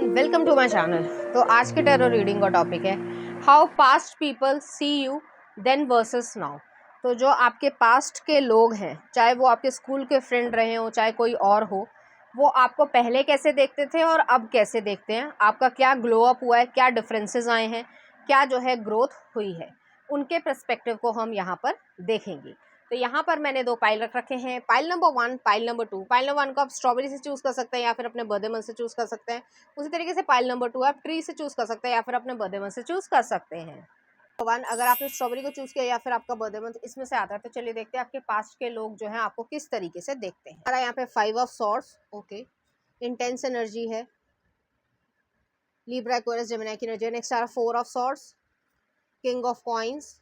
Welcome to my channel. तो आज के टेरो रीडिंग का टॉपिक है how past people see you then versus now. तो जो आपके पास्ट के लोग हैं, चाहे वो आपके स्कूल के फ्रेंड रहे हो चाहे कोई और हो, वो आपको पहले कैसे देखते थे और अब कैसे देखते हैं, आपका क्या ग्लो अप हुआ है, क्या डिफरेंसेस आए हैं, क्या जो है ग्रोथ हुई है, उनके पर्सपेक्टिव को हम यहाँ पर देखेंगे। तो यहाँ पर मैंने दो पाइल रख रखे हैं, pile number 1, pile number 2। Pile number 1 को आप स्ट्रॉबेरी से चूज़ कर सकते हैं या फिर अपने बर्थडे मंथ से चूज़ कर सकते हैं। उसी तरीके से पाइल नंबर 2 आप ट्री से चूज़ कर सकते हैं या फिर अपने बर्थडे मंथ से चूज़ कर सकते हैं। 1 अगर आपने स्ट्रॉबेरी को चूज़ किया या फिर आपका बर्थडे मंथ इसमें से आता है, तो चलिए देखते हैं आपके पास्ट के लोग जो हैं आपको किस तरीके से देखते हैं। हमारा यहाँ पे 5 of swords, okay, intense energy है, लिब्रा एक्वेरियस जेमिनी की एनर्जी। नेक्स्ट आ रहा 4 of swords, king of coins,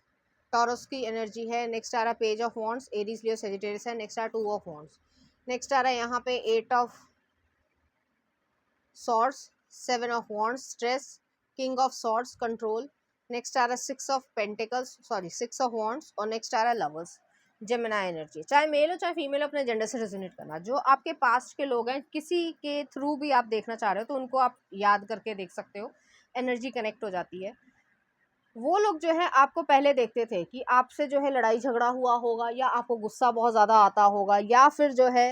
taurus की एनर्जी है। नेक्स्ट आ रहा page of wands, Aries Leo Sagittarius है। नेक्स्ट आ रहा 2 ऑफ वॉन्ड्स। नेक्स्ट आ रहा है यहाँ पे 8 of swords, 7 of wands, stress, king of swords, control. Next आ रहा 6 of pentacles, sorry 6 of wands. और नेक्स्ट आ रहा लवर्स, जेमिनी एनर्जी। चाहे मेल हो चाहे फीमेल, अपने जेंडर से रेजोनेट करना। जो आपके पास्ट के लोग हैं, किसी के थ्रू भी आप देखना चाह रहे हो तो उनको आप याद करके देख सकते हो, एनर्जी कनेक्ट हो जाती है। वो लोग जो है आपको पहले देखते थे कि आपसे जो है लड़ाई झगड़ा हुआ होगा, या आपको गुस्सा बहुत ज़्यादा आता होगा, या फिर जो है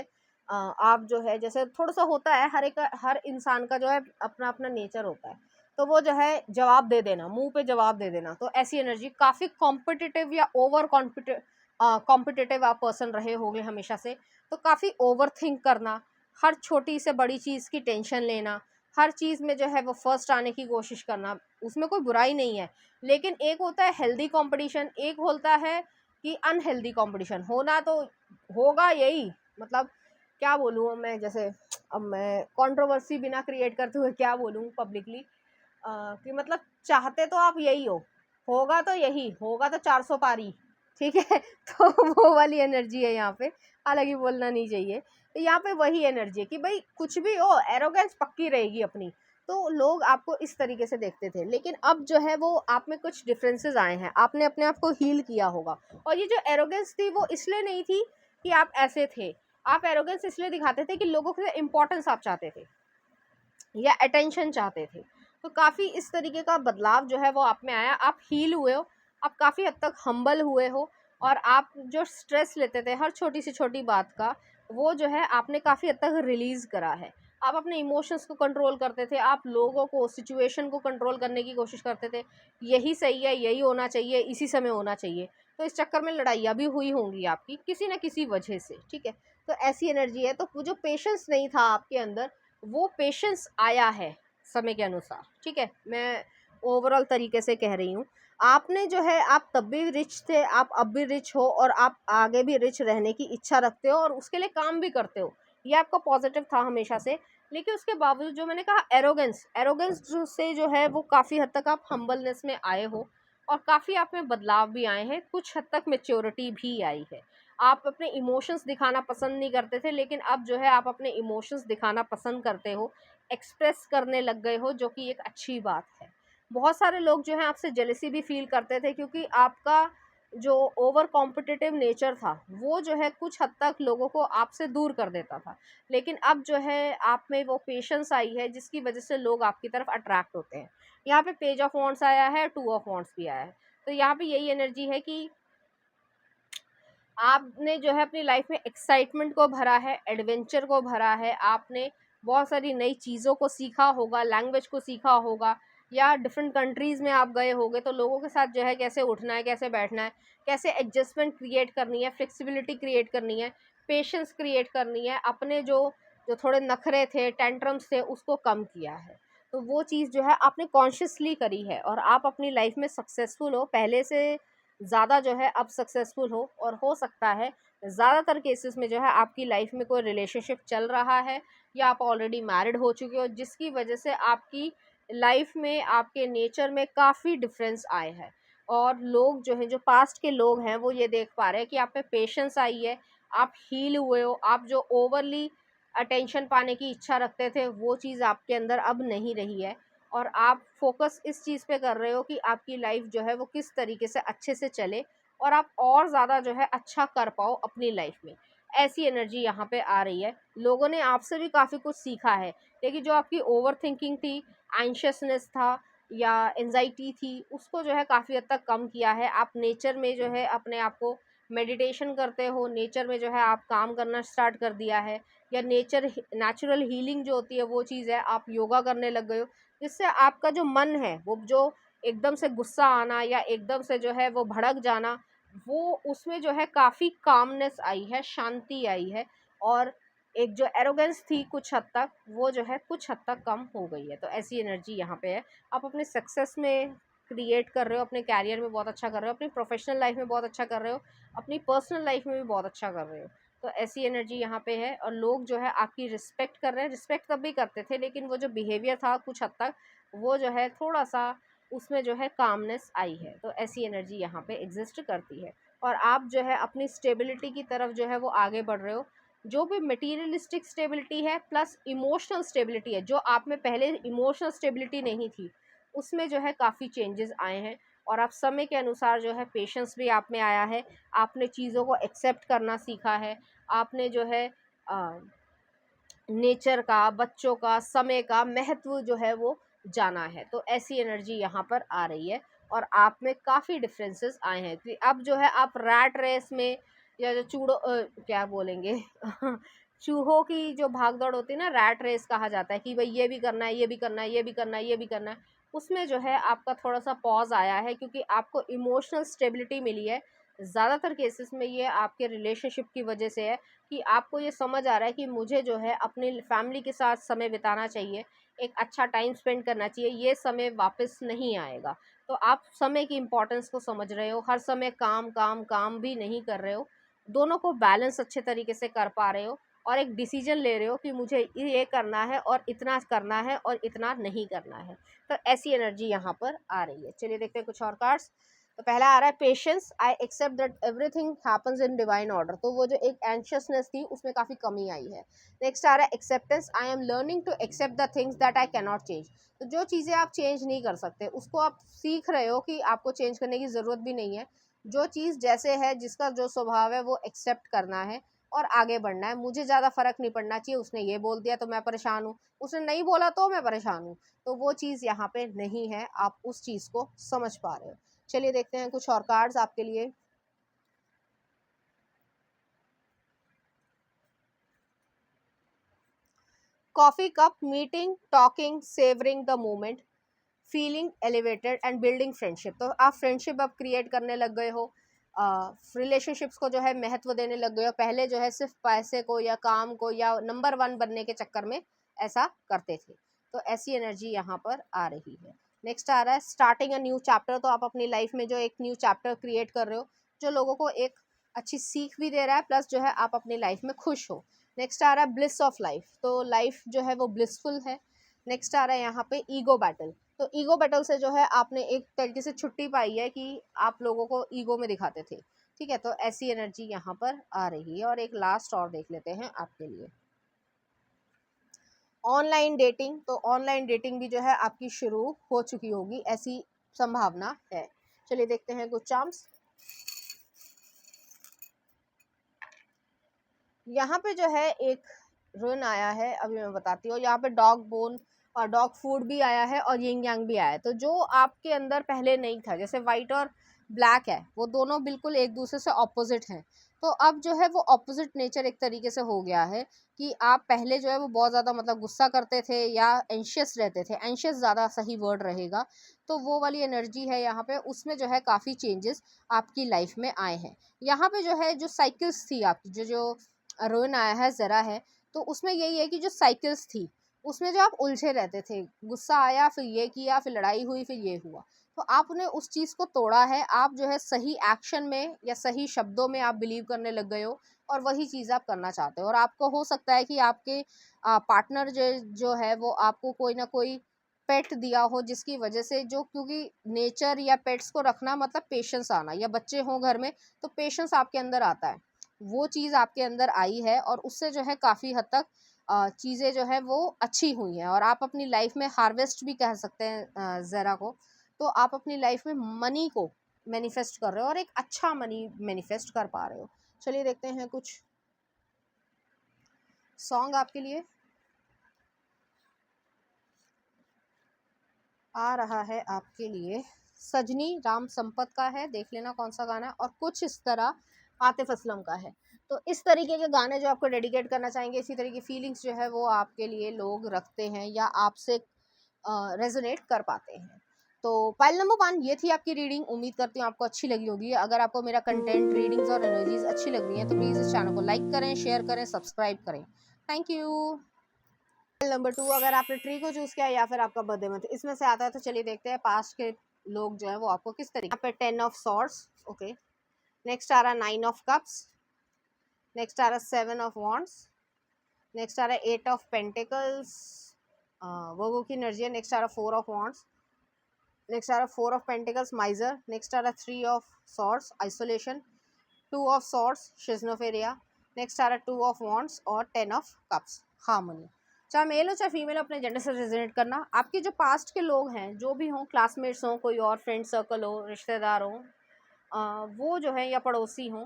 आप जो है जैसे थोड़ा सा होता है, हर इंसान का जो है अपना अपना नेचर होता है, तो वो जो है जवाब दे देना, मुंह पे जवाब दे देना। तो ऐसी एनर्जी, काफ़ी कॉम्पिटिटिव या ओवर कॉम्पिटिटिव आप पर्सन रहे होंगे हमेशा से, तो काफ़ी ओवर थिंक करना, हर छोटी से बड़ी चीज़ की टेंशन लेना, हर चीज़ में जो है वो फर्स्ट आने की कोशिश करना, उसमें कोई बुराई नहीं है। लेकिन एक होता है हेल्दी कंपटीशन, एक होता है कि अनहेल्दी कंपटीशन। होना तो होगा यही, मतलब क्या बोलूँ अब मैं, जैसे अब मैं कंट्रोवर्सी बिना क्रिएट करते हुए क्या बोलूँ पब्लिकली, कि मतलब चाहते तो आप यही हो, होगा तो यही होगा, तो 400 पारी, ठीक है। तो वो वाली एनर्जी है यहाँ पे, हालांकि बोलना नहीं चाहिए। तो यहाँ पे वही एनर्जी है कि भाई कुछ भी हो, एरोगेंस पक्की रहेगी अपनी। तो लोग आपको इस तरीके से देखते थे, लेकिन अब जो है वो आप में कुछ डिफरेंसेस आए हैं, आपने अपने आप को हील किया होगा। और ये जो एरोगेंस थी वो इसलिए नहीं थी कि आप ऐसे थे, आप एरोगेंस इसलिए दिखाते थे कि लोगों से इम्पोर्टेंस आप चाहते थे या अटेंशन चाहते थे। तो काफ़ी इस तरीके का बदलाव जो है वो आप में आया, आप हील हुए हो, आप काफ़ी हद तक हम्बल हुए हो, और आप जो स्ट्रेस लेते थे हर छोटी से छोटी बात का, वो जो है आपने काफ़ी हद तक रिलीज़ करा है। आप अपने इमोशंस को कंट्रोल करते थे, आप लोगों को, सिचुएशन को कंट्रोल करने की कोशिश करते थे, यही सही है, यही होना चाहिए, इसी समय होना चाहिए। तो इस चक्कर में लड़ाइयाँ भी हुई होंगी आपकी किसी न किसी वजह से, ठीक है। तो ऐसी एनर्जी है। तो वो जो पेशेंस नहीं था आपके अंदर, वो पेशेंस आया है समय के अनुसार, ठीक है। मैं ओवरऑल तरीके से कह रही हूँ, आपने जो है, आप तब भी रिच थे, आप अब भी रिच हो, और आप आगे भी रिच रहने की इच्छा रखते हो और उसके लिए काम भी करते हो। ये आपका पॉजिटिव था हमेशा से। लेकिन उसके बावजूद जो मैंने कहा, एरोगेंस, से जो है वो काफ़ी हद तक आप हम्बलनेस में आए हो, और काफ़ी आप में बदलाव भी आए हैं, कुछ हद तक मेच्योरिटी भी आई है। आप अपने इमोशंस दिखाना पसंद नहीं करते थे, लेकिन अब जो है आप अपने इमोशंस दिखाना पसंद करते हो, एक्सप्रेस करने लग गए हो, जो कि एक अच्छी बात है। बहुत सारे लोग जो हैं आपसे जेलसी भी फील करते थे, क्योंकि आपका जो ओवर कॉम्पिटिटिव नेचर था वो जो है कुछ हद तक लोगों को आपसे दूर कर देता था। लेकिन अब जो है आप में वो पेशेंस आई है, जिसकी वजह से लोग आपकी तरफ अट्रैक्ट होते हैं। यहाँ पे पेज ऑफ वॉन्ड्स आया है, 2 ऑफ वॉन्ड्स भी आया है। तो यहाँ पे यही एनर्जी है कि आपने जो है अपनी लाइफ में एक्साइटमेंट को भरा है, एडवेंचर को भरा है, आपने बहुत सारी नई चीज़ों को सीखा होगा, लैंग्वेज को सीखा होगा, या डिफरेंट कंट्रीज़ में आप गए होंगे, तो लोगों के साथ जो है कैसे उठना है, कैसे बैठना है, कैसे एडजस्टमेंट क्रिएट करनी है, फ्लेक्सिबिलिटी क्रिएट करनी है, पेशेंस क्रिएट करनी है, अपने जो जो थोड़े नखरे थे, टेंट्रम्स थे, उसको कम किया है। तो वो चीज़ जो है आपने कॉन्शियसली करी है, और आप अपनी लाइफ में सक्सेसफुल हो, पहले से ज़्यादा जो है अब सक्सेसफुल हो। और हो सकता है ज़्यादातर केसेस में जो है आपकी लाइफ में कोई रिलेशनशिप चल रहा है, या आप ऑलरेडी मैरिड हो चुके हो, जिसकी वजह से आपकी लाइफ में, आपके नेचर में काफ़ी डिफरेंस आए हैं। और लोग जो हैं, जो पास्ट के लोग हैं, वो ये देख पा रहे हैं कि आप में पेशेंस आई है, आप हील हुए हो, आप जो ओवरली अटेंशन पाने की इच्छा रखते थे वो चीज़ आपके अंदर अब नहीं रही है, और आप फोकस इस चीज़ पे कर रहे हो कि आपकी लाइफ जो है वो किस तरीके से अच्छे से चले, और आप और ज़्यादा जो है अच्छा कर पाओ अपनी लाइफ में। ऐसी एनर्जी यहाँ पे आ रही है। लोगों ने आपसे भी काफ़ी कुछ सीखा है, लेकिन जो आपकी ओवर थिंकिंग थी, एंशियसनेस था या एंजाइटी थी, उसको जो है काफ़ी हद तक कम किया है। आप नेचर में जो है अपने आप को मेडिटेशन करते हो, नेचर में जो है आप काम करना स्टार्ट कर दिया है, या नेचुरल हीलिंग जो होती है वो चीज़ है, आप योगा करने लग गए हो, जिससे आपका जो मन है वो जो एकदम से गुस्सा आना या एकदम से जो है वो भड़क जाना, वो उसमें जो है काफ़ी कामनेस आई है, शांति आई है, और एक जो एरोगेंस थी कुछ हद तक, वो जो है कुछ हद तक कम हो गई है। तो ऐसी एनर्जी यहाँ पे है। आप अपने सक्सेस में क्रिएट कर रहे हो, अपने कैरियर में बहुत अच्छा कर रहे हो, अपनी प्रोफेशनल लाइफ में बहुत अच्छा कर रहे हो, अपनी पर्सनल लाइफ में भी बहुत अच्छा कर रहे हो। तो ऐसी एनर्जी यहाँ पे है, और लोग जो है आपकी रिस्पेक्ट कर रहे हैं। रिस्पेक्ट तब भी करते थे, लेकिन वो जो बिहेवियर था कुछ हद तक, वो जो है थोड़ा सा उसमें जो है कामनेस आई है। तो ऐसी एनर्जी यहाँ पे एग्जिस्ट करती है, और आप जो है अपनी स्टेबिलिटी की तरफ जो है वो आगे बढ़ रहे हो। जो भी मटीरियलिस्टिक स्टेबिलिटी है प्लस इमोशनल स्टेबिलिटी है, जो आप में पहले इमोशनल स्टेबिलिटी नहीं थी, उसमें जो है काफ़ी चेंजेस आए हैं। और आप समय के अनुसार जो है पेशेंस भी आप में आया है, आपने चीज़ों को एक्सेप्ट करना सीखा है, आपने जो है नेचर का, बच्चों का, समय का महत्व जो है वो जाना है। तो ऐसी एनर्जी यहाँ पर आ रही है, और आप में काफ़ी डिफरेंसेस आए हैं कि अब जो है आप रैट रेस में, या जो क्या बोलेंगे चूहों की जो भाग दौड़ होती है ना, रैट रेस कहा जाता है कि भाई ये भी करना है, ये भी करना है, ये भी करना है, ये भी करना है, उसमें जो है आपका थोड़ा सा पॉज आया है, क्योंकि आपको इमोशनल स्टेबिलिटी मिली है। ज़्यादातर केसेस में ये आपके रिलेशनशिप की वजह से है, कि आपको ये समझ आ रहा है कि मुझे जो है अपनी फैमिली के साथ समय बिताना चाहिए, एक अच्छा टाइम स्पेंड करना चाहिए, ये समय वापस नहीं आएगा। तो आप समय की इम्पोर्टेंस को समझ रहे हो, हर समय काम काम काम भी नहीं कर रहे हो, दोनों को बैलेंस अच्छे तरीके से कर पा रहे हो, और एक डिसीजन ले रहे हो कि मुझे ये करना है और इतना करना है और इतना नहीं करना है। तो ऐसी एनर्जी यहाँ पर आ रही है। चलिए देखते हैं कुछ और कार्ड्स। तो पहला आ रहा है patience, I accept that everything happens in divine order. तो वो जो एक एंशियसनेस थी उसमें काफ़ी कमी आई है। नेक्स्ट आ रहा है acceptance, I am learning to accept the things that I can not change. तो जो चीज़ें आप चेंज नहीं कर सकते उसको आप सीख रहे हो कि आपको चेंज करने की ज़रूरत भी नहीं है। जो चीज़ जैसे है, जिसका जो स्वभाव है, वो एक्सेप्ट करना है और आगे बढ़ना है। मुझे ज़्यादा फ़र्क नहीं पड़ना चाहिए, उसने ये बोल दिया तो मैं परेशान हूँ, उसने नहीं बोला तो मैं परेशान हूँ। तो वो चीज़ यहाँ पे नहीं है, आप उस चीज़ को समझ पा रहे हो। चलिए देखते हैं कुछ और कार्ड्स आपके लिए। Coffee cup, meeting, talking, savouring the moment, feeling elevated and building friendship. तो आप फ्रेंडशिप अब क्रिएट करने लग गए हो, रिलेशनशिप्स को जो है महत्व देने लग गए हो। पहले जो है सिर्फ पैसे को या काम को या नंबर वन बनने के चक्कर में ऐसा करते थे। तो ऐसी एनर्जी यहाँ पर आ रही है। नेक्स्ट आ रहा है स्टार्टिंग अ न्यू चैप्टर। तो आप अपनी लाइफ में जो एक न्यू चैप्टर क्रिएट कर रहे हो, जो लोगों को एक अच्छी सीख भी दे रहा है, प्लस जो है आप अपनी लाइफ में खुश हो। नेक्स्ट आ रहा है ब्लिस ऑफ लाइफ। तो लाइफ जो है वो ब्लिसफुल है। नेक्स्ट आ रहा है यहाँ पे ईगो बैटल। तो ईगो बैटल से जो है आपने एक तरीके से छुट्टी पाई है कि आप लोगों को ईगो में दिखाते थे। ठीक है, तो ऐसी एनर्जी यहाँ पर आ रही है। और एक लास्ट और देख लेते हैं आपके लिए, ऑनलाइन डेटिंग। तो ऑनलाइन डेटिंग भी जो है आपकी शुरू हो चुकी होगी, ऐसी संभावना है। चलिए देखते हैं कुछ चार्म्स। यहाँ पे जो है एक रुन आया है, अभी मैं बताती हूँ। यहाँ पे डॉग बोन और डॉग फूड भी आया है, और यिंग यांग भी आया है। तो जो आपके अंदर पहले नहीं था, जैसे वाइट और ब्लैक है, वो दोनों बिल्कुल एक दूसरे से ऑपोजिट हैं। तो अब जो है वो ऑपोजिट नेचर एक तरीके से हो गया है, कि आप पहले जो है वो बहुत ज़्यादा मतलब गुस्सा करते थे या एंशियस रहते थे, एंशियस ज़्यादा सही वर्ड रहेगा। तो वो वाली एनर्जी है यहाँ पे, उसमें जो है काफ़ी चेंजेस आपकी लाइफ में आए हैं। यहाँ पे जो है जो साइकिल्स थी आपकी, जो जो रोन आया है ज़रा है, तो उसमें यही है कि जो साइकिल्स थी उसमें जो आप उलझे रहते थे, गुस्सा आया फिर ये किया, फिर लड़ाई हुई, फिर ये हुआ। तो आपने उस चीज़ को तोड़ा है, आप जो है सही एक्शन में या सही शब्दों में आप बिलीव करने लग गए हो, और वही चीज़ आप करना चाहते हो। और आपको हो सकता है कि आपके पार्टनर जो है वो आपको कोई ना कोई पेट दिया हो, जिसकी वजह से, जो क्योंकि नेचर या पेट्स को रखना मतलब पेशेंस आना, या बच्चे हों घर में तो पेशेंस आपके अंदर आता है, वो चीज़ आपके अंदर आई है, और उससे जो है काफ़ी हद तक चीज़ें जो है वो अच्छी हुई हैं, और आप अपनी लाइफ में हार्वेस्ट भी कह सकते हैं ज़रा को। तो आप अपनी लाइफ में मनी को मैनिफेस्ट कर रहे हो, और एक अच्छा मनी मैनिफेस्ट कर पा रहे हो। चलिए देखते हैं कुछ सॉन्ग आपके लिए आ रहा है, आपके लिए सजनी राम संपत का है, देख लेना कौन सा गाना है, और कुछ इस तरह आतिफ असलम का है। तो इस तरीके के गाने जो आपको डेडिकेट करना चाहेंगे, इसी तरह की फीलिंग्स जो है वो आपके लिए लोग रखते हैं या आपसे रेजोनेट कर पाते हैं। तो पाइल नंबर 1 ये थी आपकी रीडिंग। उम्मीद करती हूँ आपको अच्छी लगी होगी। अगर आपको मेरा कंटेंट, रीडिंग्स और एनर्जीज अच्छी लग रही हैं तो प्लीज़ इस चैनल को लाइक करें, शेयर करें, सब्सक्राइब करें। Thank you. नंबर 2, अगर आपने ट्री को चूज किया या फिर आपका बर्थडे मंथ इसमें से आता है तो चलिए देखते हैं पास्ट के लोग जो है वो आपको किस तरीके। यहाँ पे 10 ऑफ सॉर्ड्स, ओके। नेक्स्ट आ रहा 9 ऑफ कप्स, नेक्स्ट आ रहा 7 ऑफ वॉन्ड्स, नेक्स्ट आ रहा 8 ऑफ पेंटिकल्स, वो की एनर्जी है। नेक्स्ट आ रहा 4 ऑफ वॉन्ड्स, नेक्स्ट आ रहा 4 ऑफ पेंटिकल्स, माइजर। नेक्स्ट आ रहा 3 of swords, isolation. 2 of swords, schizophrenia. Next आ रहा 2 ऑफ वॉन्ड्स और 10 ऑफ कप्स, हार्मनी। चाहे मेल हो चाहे फीमेल, अपने जेंडर से रेजोनेट करना। आपके जो पास्ट के लोग हैं, जो भी हों, क्लासमेट्स हों, कोई और फ्रेंड सर्कल हो, रिश्तेदार हो, वो जो है या पड़ोसी हों,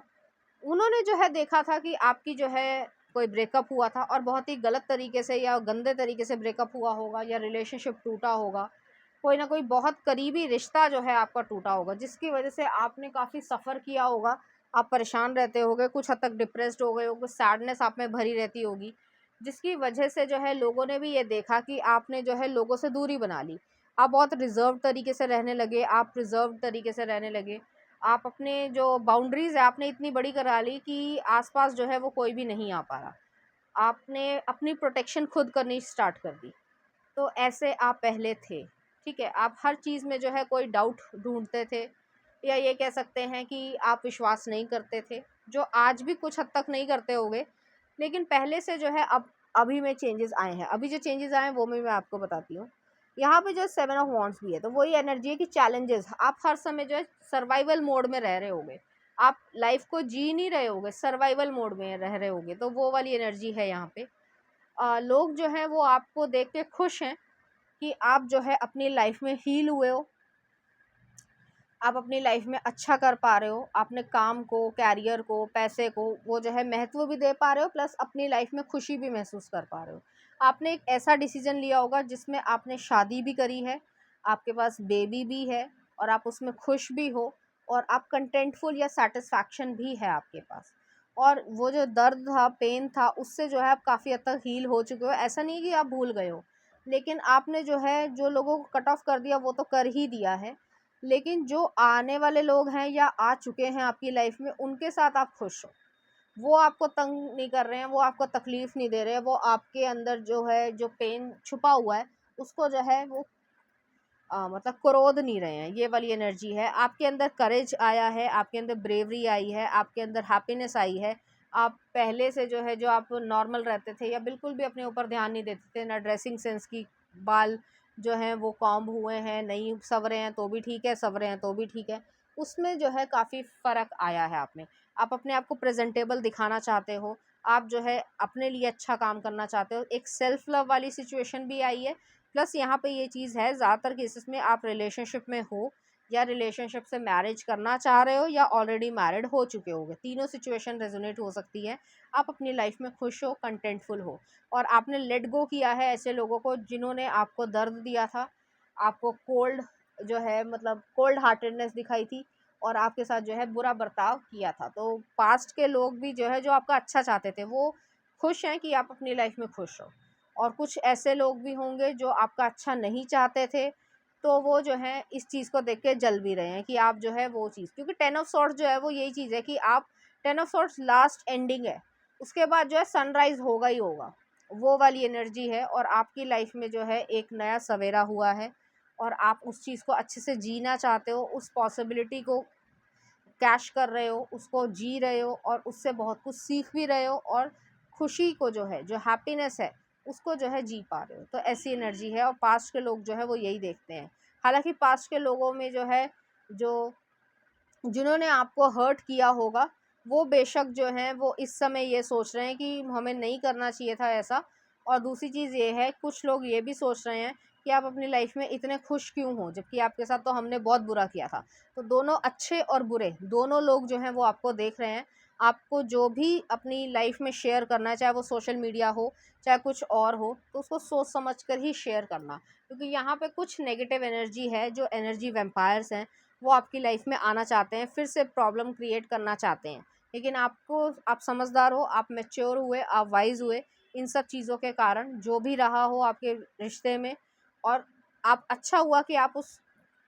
उन्होंने जो है देखा था कि आपकी जो है कोई ब्रेकअप हुआ था और बहुत ही गलत तरीके से या गंदे तरीके से ब्रेकअप हुआ होगा या रिलेशनशिप टूटा होगा। कोई ना कोई बहुत करीबी रिश्ता जो है आपका टूटा होगा, जिसकी वजह से आपने काफ़ी सफ़र किया होगा। आप परेशान रहते होगे, कुछ हद तक डिप्रेस्ड हो गए होगे, सैडनेस आप में भरी रहती होगी, जिसकी वजह से जो है लोगों ने भी ये देखा कि आपने जो है लोगों से दूरी बना ली। आप बहुत रिजर्व तरीके से रहने लगे, आप रिजर्व तरीके से रहने लगे। आप अपने जो बाउंड्रीज़ है आपने इतनी बड़ी करा ली कि आसपास जो है वो कोई भी नहीं आ पा रहा। आपने अपनी प्रोटेक्शन खुद करनी स्टार्ट कर दी। तो ऐसे आप पहले थे, ठीक है। आप हर चीज़ में जो है कोई डाउट ढूंढते थे, या ये कह सकते हैं कि आप विश्वास नहीं करते थे, जो आज भी कुछ हद तक नहीं करते होगे, लेकिन पहले से जो है अब अभी में चेंजेस आए हैं। अभी जो चेंजेस आए हैं वो मैं आपको बताती हूँ। यहाँ पे जो 7 ऑफ वॉन्ड्स भी है, तो वही एनर्जी है कि चैलेंजेस, आप हर समय जो है सर्वाइवल मोड में रह रहे होगे। आप लाइफ को जी नहीं रहे होगे, सर्वाइवल मोड में रह रहे होगे, तो वो वाली एनर्जी है यहाँ पे। लोग जो हैं वो आपको देख के खुश हैं कि आप जो है अपनी लाइफ में हील हुए हो, आप अपनी लाइफ में अच्छा कर पा रहे हो, आपने काम को, कैरियर को, पैसे को वो जो है महत्व भी दे पा रहे हो, प्लस अपनी लाइफ में खुशी भी महसूस कर पा रहे हो। आपने एक ऐसा डिसीजन लिया होगा जिसमें आपने शादी भी करी है, आपके पास बेबी भी है और आप उसमें खुश भी हो, और आप कंटेंटफुल या सेटिस्फैक्शन भी है आपके पास। और वो जो दर्द था, पेन था, उससे जो है आप काफ़ी हद तक हील हो चुके हो। ऐसा नहीं कि आप भूल गए हो, लेकिन आपने जो है जो लोगों को कट ऑफ कर दिया वो तो कर ही दिया है, लेकिन जो आने वाले लोग हैं या आ चुके हैं आपकी लाइफ में, उनके साथ आप खुश हो। वो आपको तंग नहीं कर रहे हैं, वो आपको तकलीफ़ नहीं दे रहे हैं, वो आपके अंदर जो है जो पेन छुपा हुआ है उसको जो है वो मतलब क्रोध नहीं रहे हैं। ये वाली एनर्जी है। आपके अंदर करेज आया है, आपके अंदर ब्रेवरी आई है, आपके अंदर हैप्पीनेस आई है। आप पहले से जो है, जो आप नॉर्मल रहते थे या बिल्कुल भी अपने ऊपर ध्यान नहीं देते थे, ना ड्रेसिंग सेंस की, बाल जो हैं वो कॉम्ब हुए हैं, नहीं संवरे हैं तो भी ठीक है, संवरे हैं तो भी ठीक है, उसमें जो है काफ़ी फ़र्क आया है आप में। आप अपने आप को प्रेजेंटेबल दिखाना चाहते हो, आप जो है अपने लिए अच्छा काम करना चाहते हो, एक सेल्फ लव वाली सिचुएशन भी आई है। प्लस यहाँ पे ये चीज़ है, ज़्यादातर केसेस में आप रिलेशनशिप में हो या रिलेशनशिप से मैरिज करना चाह रहे हो या ऑलरेडी मैरिड हो चुके होगे, तीनों सिचुएशन रेजोनेट हो सकती है। आप अपनी लाइफ में खुश हो, कंटेंटफुल हो, और आपने लेट गो किया है ऐसे लोगों को जिन्होंने आपको दर्द दिया था, आपको कोल्ड जो है मतलब कोल्ड हार्टेडनेस दिखाई थी, और आपके साथ जो है बुरा बर्ताव किया था। तो पास्ट के लोग भी जो है जो आपका अच्छा चाहते थे वो खुश हैं कि आप अपनी लाइफ में खुश हो, और कुछ ऐसे लोग भी होंगे जो आपका अच्छा नहीं चाहते थे, तो वो जो है इस चीज़ को देख के जल भी रहे हैं कि आप जो है वो चीज़, क्योंकि 10 ऑफ सॉर्ड्स जो है वो यही चीज़ है कि आप 10 ऑफ सॉर्ड्स लास्ट एंडिंग है, उसके बाद जो है सनराइज़ होगा ही होगा, वो वाली एनर्जी है। और आपकी लाइफ में जो है एक नया सवेरा हुआ है, और आप उस चीज़ को अच्छे से जीना चाहते हो, उस पॉसिबिलिटी को कैश कर रहे हो, उसको जी रहे हो, और उससे बहुत कुछ सीख भी रहे हो, और खुशी को जो है, जो हैप्पीनेस है, उसको जो है जी पा रहे हो। तो ऐसी एनर्जी है, और पास्ट के लोग जो है वो यही देखते हैं। हालांकि पास्ट के लोगों में जो है, जो जिन्होंने आपको हर्ट किया होगा, वो बेशक जो हैं वो इस समय ये सोच रहे हैं कि हमें नहीं करना चाहिए था ऐसा। और दूसरी चीज़ ये है, कुछ लोग ये भी सोच रहे हैं कि आप अपनी लाइफ में इतने खुश क्यों हो, जबकि आपके साथ तो हमने बहुत बुरा किया था। तो दोनों अच्छे और बुरे दोनों लोग जो हैं वो आपको देख रहे हैं। आपको जो भी अपनी लाइफ में शेयर करना है, चाहे वो सोशल मीडिया हो, चाहे कुछ और हो, तो उसको सोच समझ कर ही शेयर करना, क्योंकि यहाँ पे कुछ नेगेटिव एनर्जी है, जो एनर्जी वेम्पायर्स हैं, वो आपकी लाइफ में आना चाहते हैं, फिर से प्रॉब्लम क्रिएट करना चाहते हैं। लेकिन आपको, आप समझदार हो, आप मैच्योर हुए, आप वाइज हुए इन सब चीज़ों के कारण, जो भी रहा हो आपके रिश्ते में, और आप अच्छा हुआ कि आप उस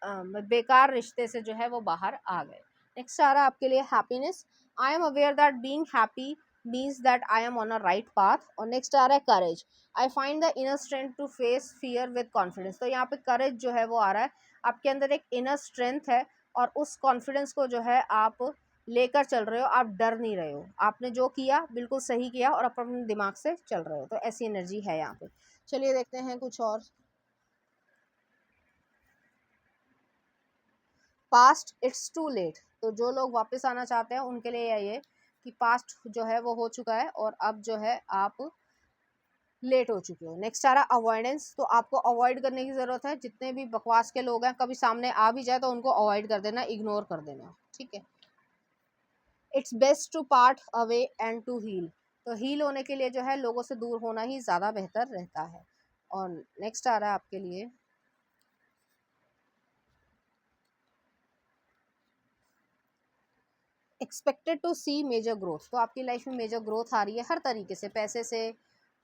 बेकार रिश्ते से जो है वो बाहर आ गए। नेक्स्ट आ रहा है आपके लिए happiness. I am aware that being happy means that I am on a right path. और नेक्स्ट आ रहा है courage. I find the inner strength to face fear with confidence. तो यहाँ पे करेज जो है वो आ रहा है, आपके अंदर एक इनर स्ट्रेंथ है, और उस कॉन्फिडेंस को जो है आप लेकर चल रहे हो, आप डर नहीं रहे हो, आपने जो किया बिल्कुल सही किया, और आप अपने दिमाग से चल रहे हो, तो ऐसी एनर्जी है यहाँ पे। चलिए देखते हैं कुछ और। Past it's too late. तो जो लोग वापस आना चाहते हैं उनके लिए यही है कि पास्ट जो है वो हो चुका है, और अब जो है आप लेट हो चुके हो। नेक्स्ट आ रहा अवॉइडेंस। तो आपको अवॉइड करने की ज़रूरत है, जितने भी बकवास के लोग हैं, कभी सामने आ भी जाए तो उनको अवॉइड कर देना, इग्नोर कर देना, ठीक है। It's best to part away and to heal. तो हील होने के लिए जो है लोगों से दूर होना ही ज़्यादा बेहतर रहता है। और नेक्स्ट आ रहा है आपके लिए expected to see major growth. तो आपकी लाइफ में मेजर ग्रोथ आ रही है हर तरीके से, पैसे से,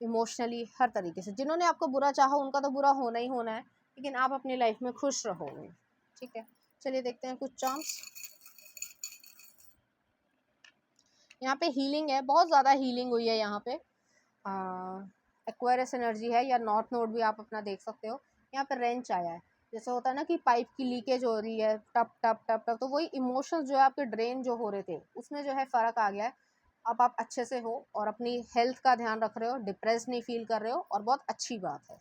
इमोशनली, हर तरीके से। जिन्होंने आपको बुरा चाहा उनका तो बुरा होना ही होना है, लेकिन आप अपनी लाइफ में खुश रहोगे, ठीक है। चलिए देखते हैं कुछ चांस। यहाँ पे हीलिंग है, बहुत ज़्यादा हीलिंग हुई है यहाँ पे। एक्वायरस एनर्जी है, या नॉर्थ नोड भी आप अपना देख सकते हो। यहाँ पे रेंच आया है, जैसे होता है ना कि पाइप की लीकेज हो रही है, टप टप टप टप, तो वही इमोशंस जो है आपके ड्रेन जो हो रहे थे, उसमें जो है फ़र्क आ गया है। अब आप अच्छे से हो, और अपनी हेल्थ का ध्यान रख रहे हो, डिप्रेस नहीं फील कर रहे हो, और बहुत अच्छी बात है।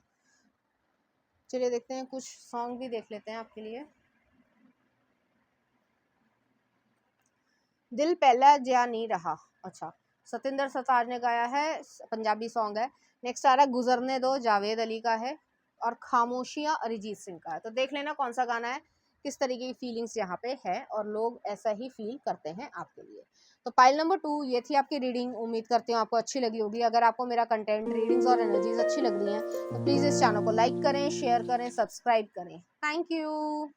चलिए देखते हैं कुछ सॉन्ग भी देख लेते हैं आपके लिए। दिल पहला ज्या नहीं रहा, अच्छा, सतिंदर सरताज ने गाया है, पंजाबी सॉन्ग है। नेक्स्ट आ रहा है गुजरने दो, जावेद अली का है। और खामोशियाँ अरिजीत सिंह का है। तो देख लेना कौन सा गाना है, किस तरीके की फीलिंग्स यहाँ पे है, और लोग ऐसा ही फील करते हैं आपके लिए। तो पाइल नंबर 2 ये थी आपकी रीडिंग। उम्मीद करती हूँ आपको अच्छी लगी होगी। अगर आपको मेरा कंटेंट, रीडिंग्स और एनर्जीज अच्छी लग रही हैं, तो प्लीज़ इस चैनल को लाइक करें, शेयर करें, सब्सक्राइब करें। Thank you.